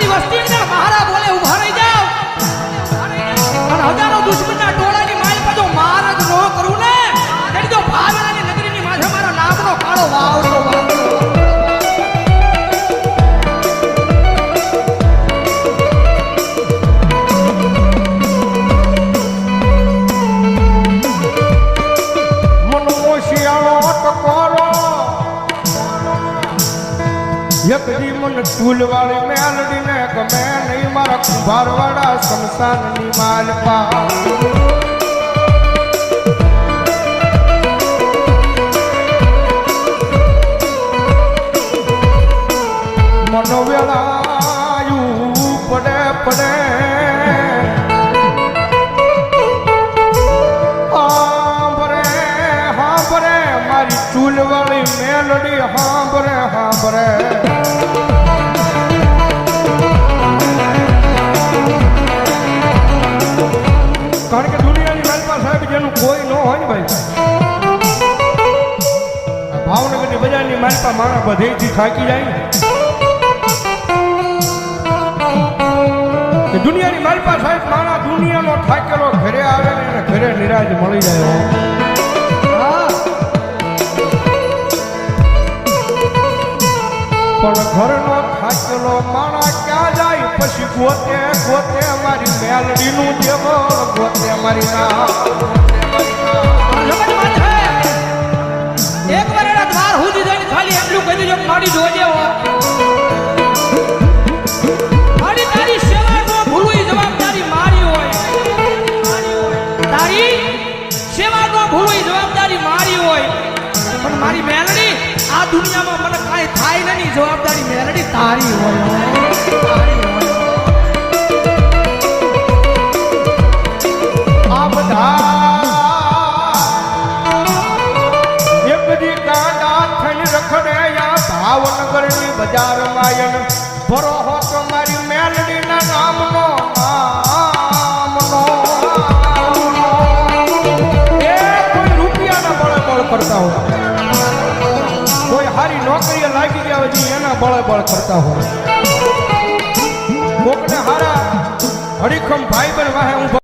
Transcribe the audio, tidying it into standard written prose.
મારી વસ્તી અંદર મારા બોલે ઉભા રહી જાવ અને હજારો દુશ્મનના ટોળાની માલ પાછો માર જ ન કરું ને તેની તો ભાવેલાની નગરીની માથે મારા નામનો કાળો વાવડો યકજી મન ટૂલવાળી મેલડીને ગમે નહીં મારા કુંભારવાળા શમશાનની માલપા મનો વેળાયું પડે પડે હાંભરે મારી ચૂલવાળી મેલડી હાંભરે હાંભરે કારણ કે દુનિયાની માલપા સાહેબ જેનું કોઈ ન હોય ને ભાઈ ભાવનગરની બજારની માલપા માણા બધેથી થાકી જાય ને દુનિયાની માલપા સાહેબ માણા દુનિયાનો થાકેલો ઘરે આવે ને એને ઘરે નિરાજ મળી જાય પણ ઘરનો થાકેલો માણા ક્યાં જાય પછી ગોતે ગોતે મારી મેલડીનું દેવળ ગોતે મારી એક વાર એના દ્વાર સુધી જઈને ખાલી એટલું કહી દેજો મારી જોજે હો મારી તારી સેવા નો ભૂલવી જવાબદારી મારી હોય તારી સેવા નો ભૂલવી જવાબદારી મારી હોય પણ મારી મેલડી આ દુનિયામાં મને કાંઈ થાય નહીં જવાબદારી મેલડી તારી હોય આ બધા એક દી કાંડા થઈને રખડે આ ભાવનગરની બજારમાં ભરો હો તો મારી મેલડીના નામનો એ કોઈ રૂપિયાના બળે બળ કરતા હોય કોઈ હારી નોકરીએ લાગી ગયા હોય એના બળે બળ કરતા હોય કોકને હારા હરીખમ ભાઈ બન વાહે